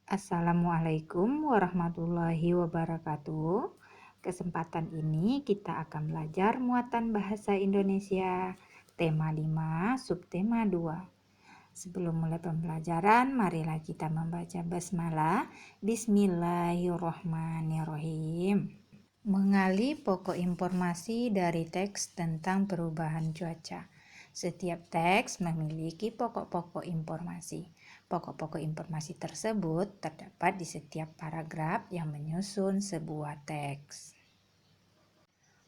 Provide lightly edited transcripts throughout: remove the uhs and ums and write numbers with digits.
Assalamualaikum warahmatullahi wabarakatuh. Kesempatan ini kita akan belajar muatan bahasa Indonesia tema 5, subtema 2. Sebelum mulai pembelajaran, marilah kita membaca basmalah. Bismillahirrahmanirrahim. Mengali pokok informasi dari teks tentang perubahan cuaca. Setiap teks memiliki pokok-pokok informasi. Pokok-pokok informasi tersebut terdapat di setiap paragraf yang menyusun sebuah teks.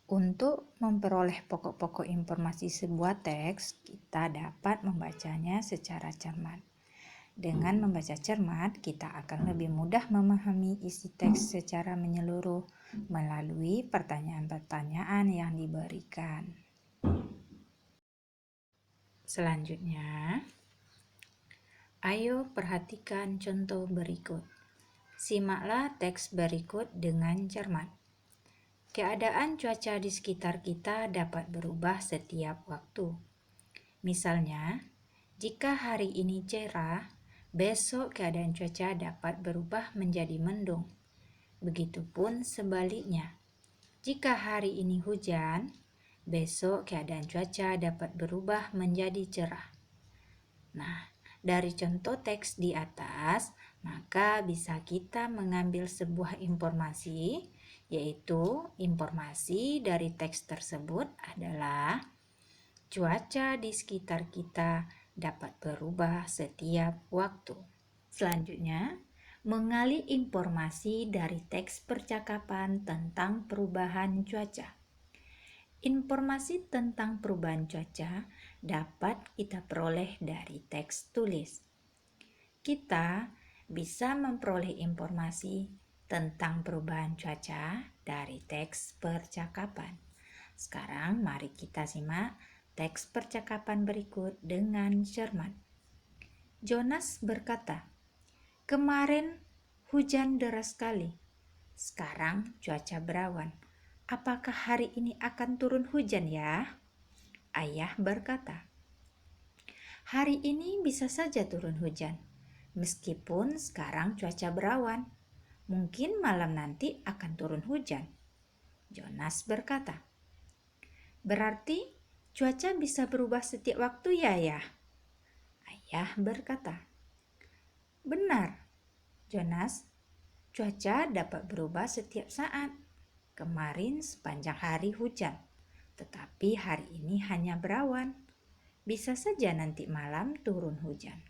Untuk memperoleh pokok-pokok informasi sebuah teks, kita dapat membacanya secara cermat. Dengan membaca cermat, kita akan lebih mudah memahami isi teks secara menyeluruh melalui pertanyaan-pertanyaan yang diberikan. Selanjutnya, ayo perhatikan contoh berikut. Simaklah teks berikut dengan cermat. Keadaan cuaca di sekitar kita dapat berubah setiap waktu. Misalnya, jika hari ini cerah, besok keadaan cuaca dapat berubah menjadi mendung. Begitupun sebaliknya. Jika hari ini hujan, besok keadaan cuaca dapat berubah menjadi cerah. Nah, dari contoh teks di atas, maka bisa kita mengambil sebuah informasi, yaitu informasi dari teks tersebut adalah cuaca di sekitar kita dapat berubah setiap waktu. Selanjutnya, mengali informasi dari teks percakapan tentang perubahan cuaca. Informasi tentang perubahan cuaca dapat kita peroleh dari teks tulis. Kita bisa memperoleh informasi tentang perubahan cuaca dari teks percakapan. Sekarang mari kita simak teks percakapan berikut dengan cermat. Jonas berkata, "Kemarin hujan deras sekali. Sekarang cuaca berawan. Apakah hari ini akan turun hujan ya?" Ayah berkata, "Hari ini bisa saja turun hujan. Meskipun sekarang cuaca berawan, mungkin malam nanti akan turun hujan." Jonas berkata, "Berarti cuaca bisa berubah setiap waktu ya, Ayah?" Ayah berkata, "Benar, Jonas. Cuaca dapat berubah setiap saat. Kemarin sepanjang hari hujan, tetapi hari ini hanya berawan. Bisa saja nanti malam turun hujan."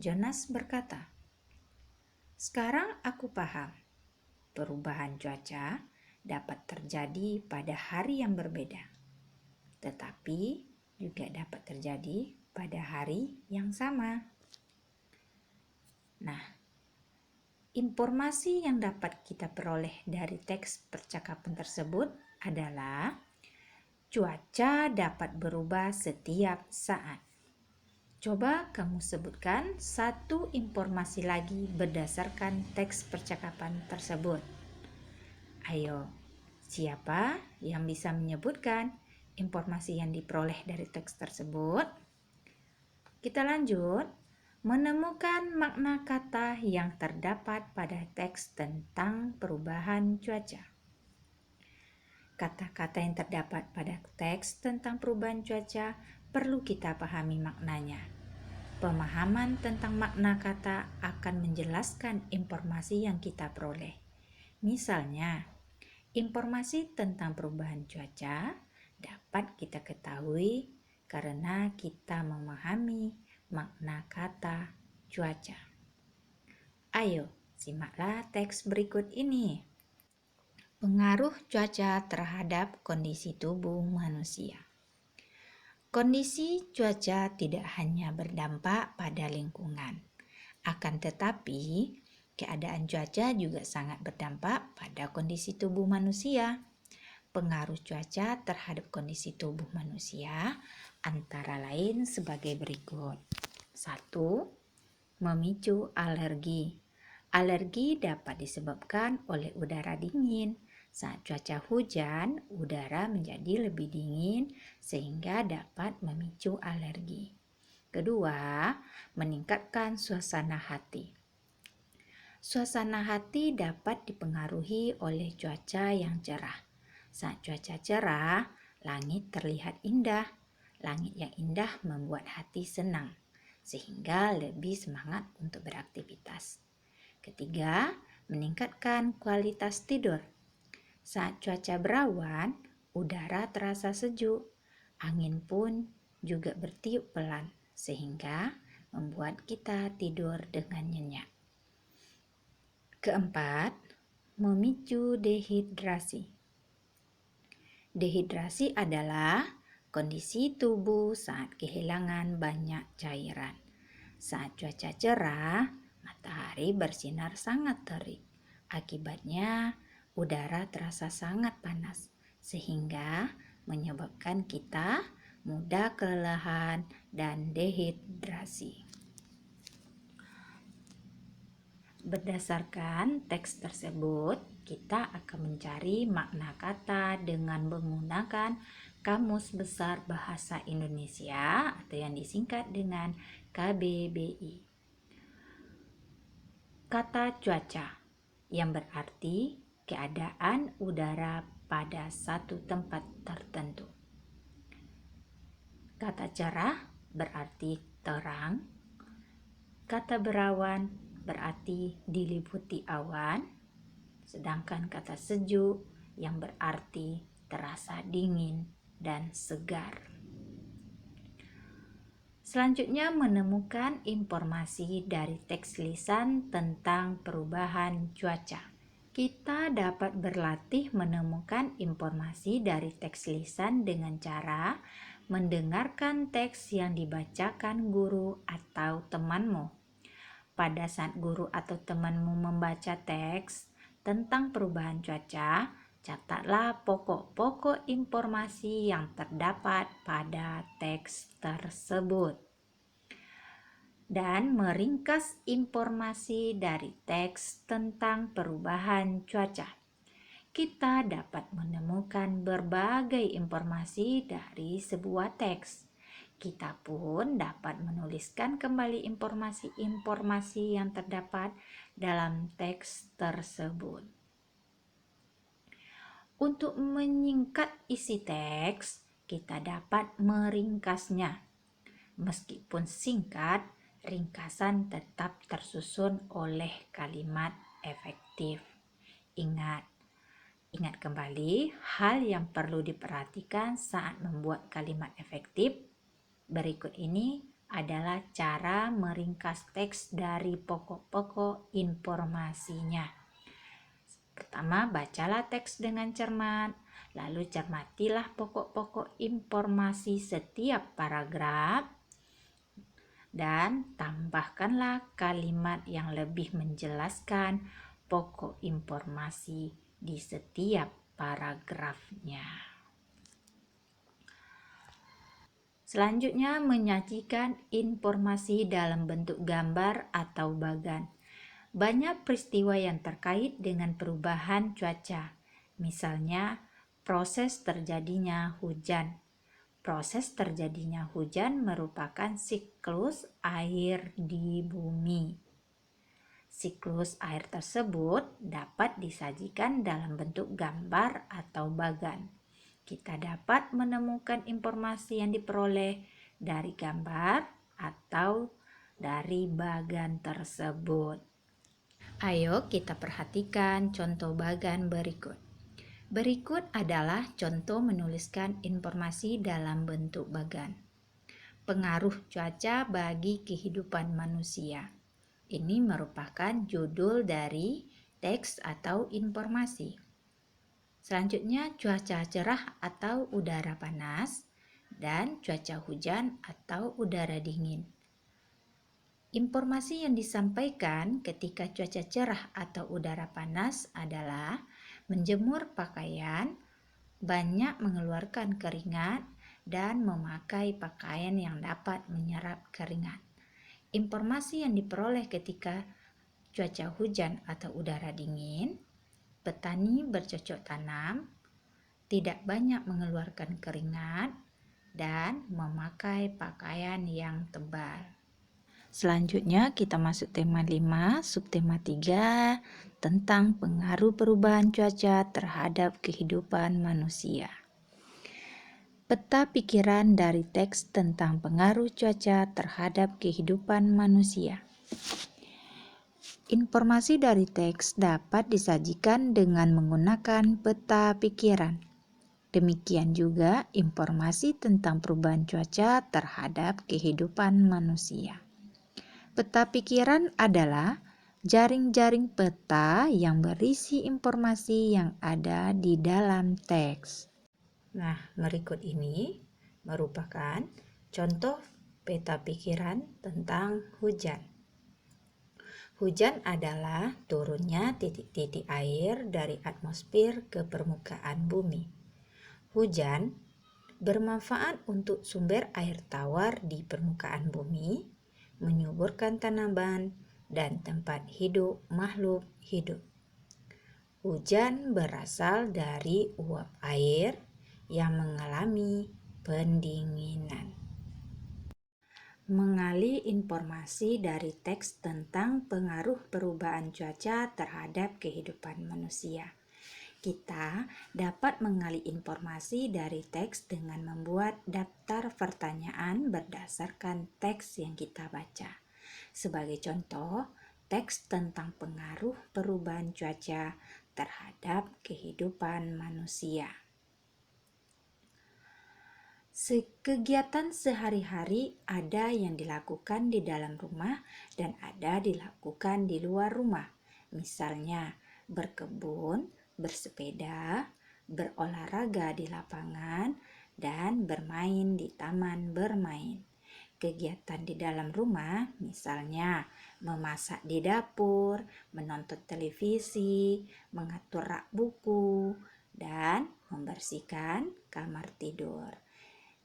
Jonas berkata, "Sekarang aku paham. Perubahan cuaca dapat terjadi pada hari yang berbeda, tetapi juga dapat terjadi pada hari yang sama." Nah, informasi yang dapat kita peroleh dari teks percakapan tersebut adalah cuaca dapat berubah setiap saat. Coba kamu sebutkan satu informasi lagi berdasarkan teks percakapan tersebut. Ayo, siapa yang bisa menyebutkan informasi yang diperoleh dari teks tersebut? Kita lanjut. Menemukan makna kata yang terdapat pada teks tentang perubahan cuaca. Kata-kata yang terdapat pada teks tentang perubahan cuaca perlu kita pahami maknanya. Pemahaman tentang makna kata akan menjelaskan informasi yang kita peroleh. Misalnya, informasi tentang perubahan cuaca dapat kita ketahui karena kita memahami makna kata cuaca. Ayo, simaklah teks berikut ini. Pengaruh cuaca terhadap kondisi tubuh manusia. Kondisi cuaca tidak hanya berdampak pada lingkungan, akan tetapi keadaan cuaca juga sangat berdampak pada kondisi tubuh manusia. Pengaruh cuaca terhadap kondisi tubuh manusia antara lain sebagai berikut. 1. Memicu alergi. Alergi dapat disebabkan oleh udara dingin. Saat cuaca hujan, udara menjadi lebih dingin sehingga dapat memicu alergi. Kedua, meningkatkan suasana hati. Suasana hati dapat dipengaruhi oleh cuaca yang cerah. Saat cuaca cerah, langit terlihat indah. Langit yang indah membuat hati senang, sehingga lebih semangat untuk beraktivitas. Ketiga, meningkatkan kualitas tidur. Saat cuaca berawan, udara terasa sejuk. Angin pun juga bertiup pelan, sehingga membuat kita tidur dengan nyenyak. Keempat, memicu dehidrasi. Dehidrasi adalah kondisi tubuh saat kehilangan banyak cairan. Saat cuaca cerah, matahari bersinar sangat terik. Akibatnya, udara terasa sangat panas, sehingga menyebabkan kita mudah kelelahan dan dehidrasi. Berdasarkan teks tersebut, kita akan mencari makna kata dengan menggunakan Kamus Besar Bahasa Indonesia atau yang disingkat dengan KBBI. Kata cuaca yang berarti keadaan udara pada satu tempat tertentu. Kata cerah berarti terang. Kata berawan berarti diliputi awan, sedangkan kata sejuk yang berarti terasa dingin dan segar. Selanjutnya, menemukan informasi dari teks lisan tentang perubahan cuaca. Kita dapat berlatih menemukan informasi dari teks lisan dengan cara mendengarkan teks yang dibacakan guru atau temanmu. Pada saat guru atau temanmu membaca teks tentang perubahan cuaca, catatlah pokok-pokok informasi yang terdapat pada teks tersebut. Dan meringkas informasi dari teks tentang perubahan cuaca. Kita dapat menemukan berbagai informasi dari sebuah teks. Kita pun dapat menuliskan kembali informasi-informasi yang terdapat dalam teks tersebut. Untuk menyingkat isi teks, kita dapat meringkasnya. Meskipun singkat, ringkasan tetap tersusun oleh kalimat efektif. Ingat kembali hal yang perlu diperhatikan saat membuat kalimat efektif. Berikut ini adalah cara meringkas teks dari pokok-pokok informasinya. Pertama, bacalah teks dengan cermat, lalu cermatilah pokok-pokok informasi setiap paragraf, dan tambahkanlah kalimat yang lebih menjelaskan pokok informasi di setiap paragrafnya. Selanjutnya, menyajikan informasi dalam bentuk gambar atau bagan. Banyak peristiwa yang terkait dengan perubahan cuaca. Misalnya, proses terjadinya hujan. Proses terjadinya hujan merupakan siklus air di bumi. Siklus air tersebut dapat disajikan dalam bentuk gambar atau bagan. Kita dapat menemukan informasi yang diperoleh dari gambar atau dari bagan tersebut. Ayo kita perhatikan contoh bagan berikut. Berikut adalah contoh menuliskan informasi dalam bentuk bagan. Pengaruh cuaca bagi kehidupan manusia. Ini merupakan judul dari teks atau informasi. Selanjutnya, cuaca cerah atau udara panas dan cuaca hujan atau udara dingin. Informasi yang disampaikan ketika cuaca cerah atau udara panas adalah menjemur pakaian, banyak mengeluarkan keringat, dan memakai pakaian yang dapat menyerap keringat. Informasi yang diperoleh ketika cuaca hujan atau udara dingin, petani bercocok tanam, tidak banyak mengeluarkan keringat, dan memakai pakaian yang tebal. Selanjutnya kita masuk tema 5, subtema 3 tentang pengaruh perubahan cuaca terhadap kehidupan manusia. Peta pikiran dari teks tentang pengaruh cuaca terhadap kehidupan manusia. Informasi dari teks dapat disajikan dengan menggunakan peta pikiran. Demikian juga informasi tentang perubahan cuaca terhadap kehidupan manusia. Peta pikiran adalah jaring-jaring peta yang berisi informasi yang ada di dalam teks. Nah, berikut ini merupakan contoh peta pikiran tentang hujan. Hujan adalah turunnya titik-titik air dari atmosfer ke permukaan bumi. Hujan bermanfaat untuk sumber air tawar di permukaan bumi, menyuburkan tanaman, dan tempat hidup makhluk hidup. Hujan berasal dari uap air yang mengalami pendinginan. Mengali informasi dari teks tentang pengaruh perubahan cuaca terhadap kehidupan manusia. Kita dapat mengali informasi dari teks dengan membuat daftar pertanyaan berdasarkan teks yang kita baca. Sebagai contoh, teks tentang pengaruh perubahan cuaca terhadap kehidupan manusia. Kegiatan sehari-hari ada yang dilakukan di dalam rumah dan ada dilakukan di luar rumah. Misalnya, berkebun, bersepeda, berolahraga di lapangan, dan bermain di taman bermain. Kegiatan di dalam rumah misalnya memasak di dapur, menonton televisi, mengatur rak buku, dan membersihkan kamar tidur.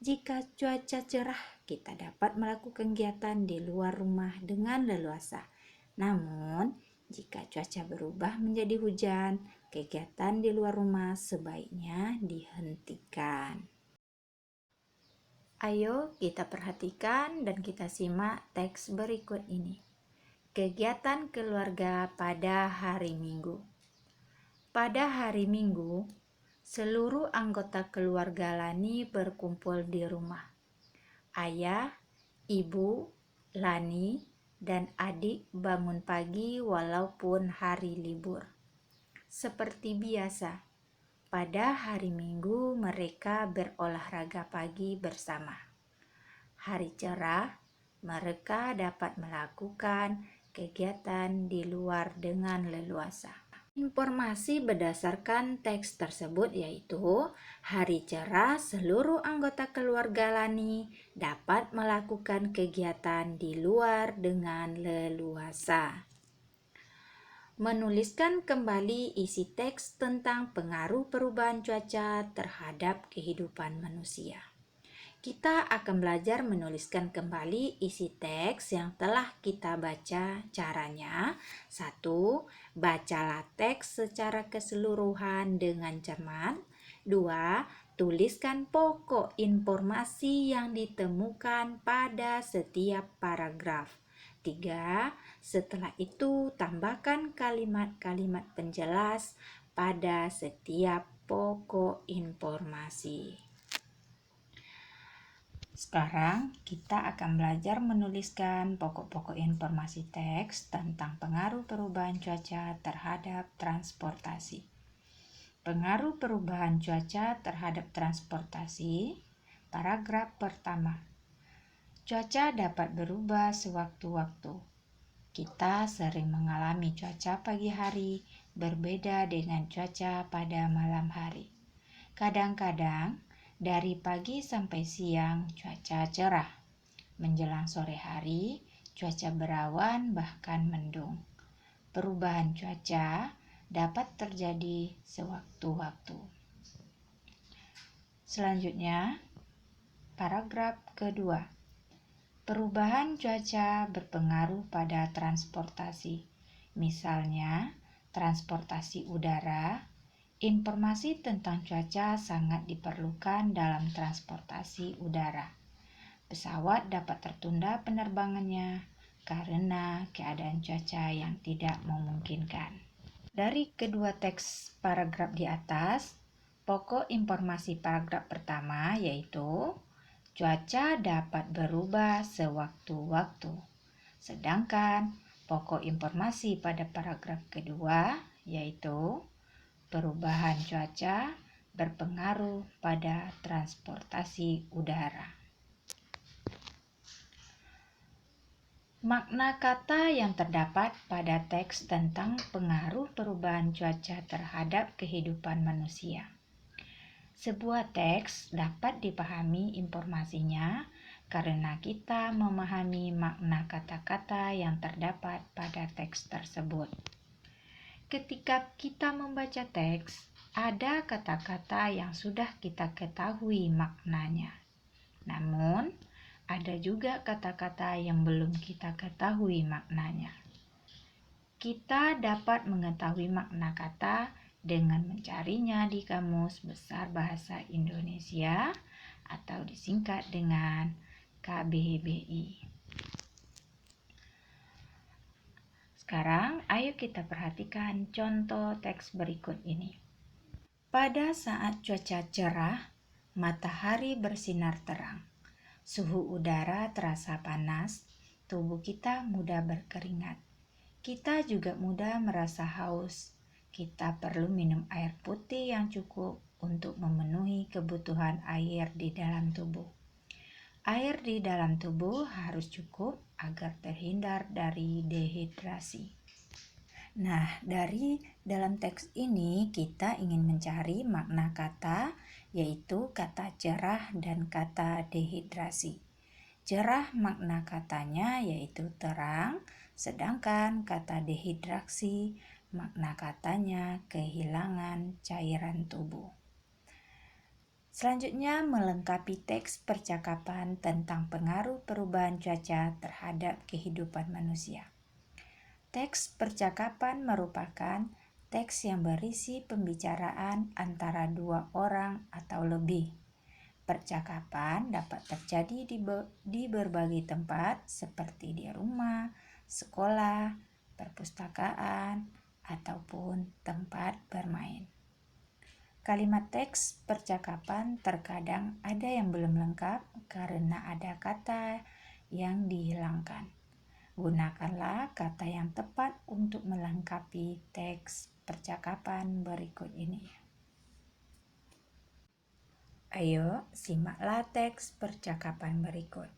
Jika cuaca cerah, kita dapat melakukan kegiatan di luar rumah dengan leluasa. Namun, jika cuaca berubah menjadi hujan, kegiatan di luar rumah sebaiknya dihentikan. Ayo kita perhatikan dan kita simak teks berikut ini. Kegiatan keluarga pada hari Minggu. Pada hari Minggu, seluruh anggota keluarga Lani berkumpul di rumah. Ayah, ibu, Lani, dan adik bangun pagi walaupun hari libur. Seperti biasa, pada hari Minggu mereka berolahraga pagi bersama. Hari cerah, mereka dapat melakukan kegiatan di luar dengan leluasa. Informasi berdasarkan teks tersebut yaitu hari cerah seluruh anggota keluarga Lani dapat melakukan kegiatan di luar dengan leluasa. Menuliskan kembali isi teks tentang pengaruh perubahan cuaca terhadap kehidupan manusia. Kita akan belajar menuliskan kembali isi teks yang telah kita baca. Caranya, 1. Bacalah teks secara keseluruhan dengan cermat. 2. Tuliskan pokok informasi yang ditemukan pada setiap paragraf. 3. Setelah itu, tambahkan kalimat-kalimat penjelas pada setiap pokok informasi. Sekarang kita akan belajar menuliskan pokok-pokok informasi teks tentang pengaruh perubahan cuaca terhadap transportasi. Pengaruh perubahan cuaca terhadap transportasi. Paragraf pertama. Cuaca dapat berubah sewaktu-waktu. Kita sering mengalami cuaca pagi hari berbeda dengan cuaca pada malam hari. Kadang-kadang dari pagi sampai siang cuaca cerah. Menjelang sore hari cuaca berawan bahkan mendung. Perubahan cuaca dapat terjadi sewaktu-waktu. Selanjutnya, paragraf kedua. Perubahan cuaca berpengaruh pada transportasi. Misalnya, transportasi udara. Informasi tentang cuaca sangat diperlukan dalam transportasi udara. Pesawat dapat tertunda penerbangannya, karena keadaan cuaca yang tidak memungkinkan. Dari kedua teks paragraf di atas, pokok informasi paragraf pertama yaitu cuaca dapat berubah sewaktu-waktu. Sedangkan pokok informasi pada paragraf kedua yaitu perubahan cuaca berpengaruh pada transportasi udara. Makna kata yang terdapat pada teks tentang pengaruh perubahan cuaca terhadap kehidupan manusia. Sebuah teks dapat dipahami informasinya karena kita memahami makna kata-kata yang terdapat pada teks tersebut. Ketika kita membaca teks, ada kata-kata yang sudah kita ketahui maknanya. Namun, ada juga kata-kata yang belum kita ketahui maknanya. Kita dapat mengetahui makna kata dengan mencarinya di Kamus Besar Bahasa Indonesia atau disingkat dengan KBBI. Sekarang, ayo kita perhatikan contoh teks berikut ini. Pada saat cuaca cerah, matahari bersinar terang. Suhu udara terasa panas, tubuh kita mudah berkeringat. Kita juga mudah merasa haus. Kita perlu minum air putih yang cukup untuk memenuhi kebutuhan air di dalam tubuh. Air di dalam tubuh harus cukup agar terhindar dari dehidrasi. Nah, dari dalam teks ini kita ingin mencari makna kata, yaitu kata cerah dan kata dehidrasi. Cerah makna katanya yaitu terang, sedangkan kata dehidrasi makna katanya kehilangan cairan tubuh. Selanjutnya melengkapi teks percakapan tentang pengaruh perubahan cuaca terhadap kehidupan manusia. Teks percakapan merupakan teks yang berisi pembicaraan antara dua orang atau lebih. Percakapan dapat terjadi di berbagai tempat seperti di rumah, sekolah, perpustakaan, ataupun tempat bermain. Kalimat teks percakapan terkadang ada yang belum lengkap karena ada kata yang dihilangkan. Gunakanlah kata yang tepat untuk melengkapi teks percakapan berikut ini. Ayo, simaklah teks percakapan berikut.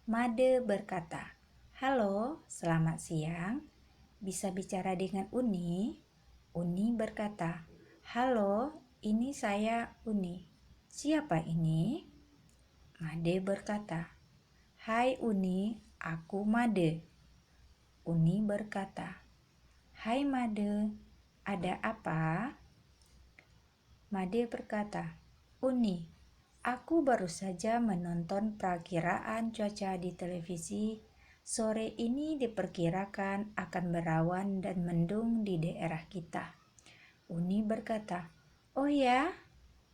Made berkata, "Halo, selamat siang. Bisa bicara dengan Uni?" Uni berkata, "Halo, ini saya Uni. Siapa ini?" Made berkata, "Hai Uni, aku Made." Uni berkata, "Hai Made, ada apa?" Made berkata, "Uni, aku baru saja menonton perakiraan cuaca di televisi. Sore ini diperkirakan akan berawan dan mendung di daerah kita." Uni berkata, "Oh ya?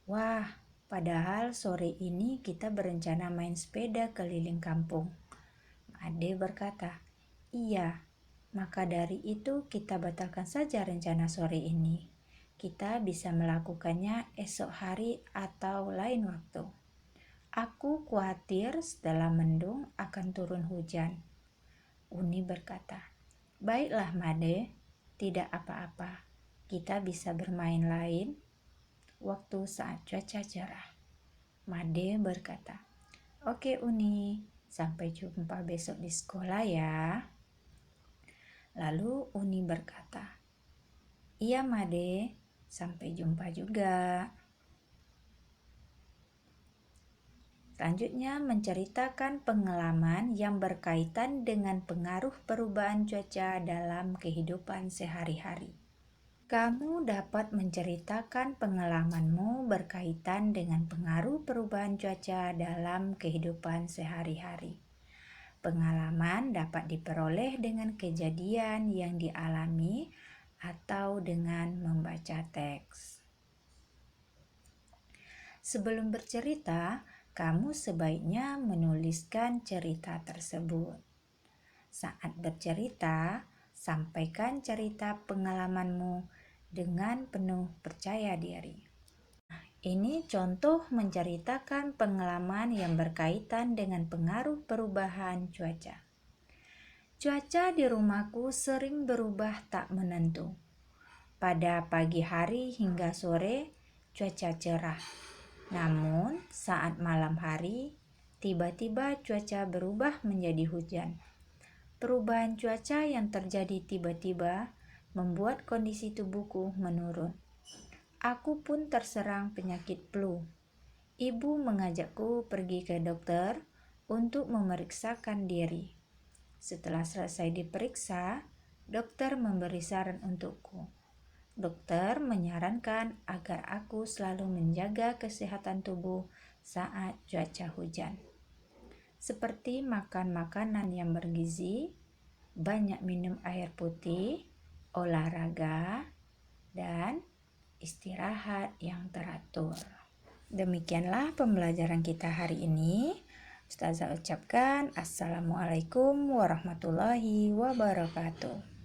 Wah, padahal sore ini kita berencana main sepeda keliling kampung." Made berkata, "Iya, maka dari itu kita batalkan saja rencana sore ini. Kita bisa melakukannya esok hari atau lain waktu. Aku khawatir setelah mendung akan turun hujan." Uni berkata, "Baiklah Made, tidak apa-apa. Kita bisa bermain lain waktu saat cuaca cerah." Made berkata, "Oke Uni, sampai jumpa besok di sekolah ya." Lalu Uni berkata, "Iya Made, sampai jumpa juga." Selanjutnya menceritakan pengalaman yang berkaitan dengan pengaruh perubahan cuaca dalam kehidupan sehari-hari. Kamu dapat menceritakan pengalamanmu berkaitan dengan pengaruh perubahan cuaca dalam kehidupan sehari-hari. Pengalaman dapat diperoleh dengan kejadian yang dialami atau dengan membaca teks. Sebelum bercerita, kamu sebaiknya menuliskan cerita tersebut. Saat bercerita, sampaikan cerita pengalamanmu dengan penuh percaya diri. Ini contoh menceritakan pengalaman yang berkaitan dengan pengaruh perubahan cuaca. Cuaca di rumahku sering berubah tak menentu. Pada pagi hari hingga sore, cuaca cerah. Namun, saat malam hari, tiba-tiba cuaca berubah menjadi hujan. Perubahan cuaca yang terjadi tiba-tiba membuat kondisi tubuhku menurun. Aku pun terserang penyakit flu. Ibu mengajakku pergi ke dokter untuk memeriksakan diri. Setelah selesai diperiksa, dokter memberi saran untukku. Dokter menyarankan agar aku selalu menjaga kesehatan tubuh saat cuaca hujan. Seperti makan makanan yang bergizi, banyak minum air putih, olahraga, dan istirahat yang teratur. Demikianlah pembelajaran kita hari ini. Ustazah ucapkan Assalamualaikum warahmatullahi wabarakatuh.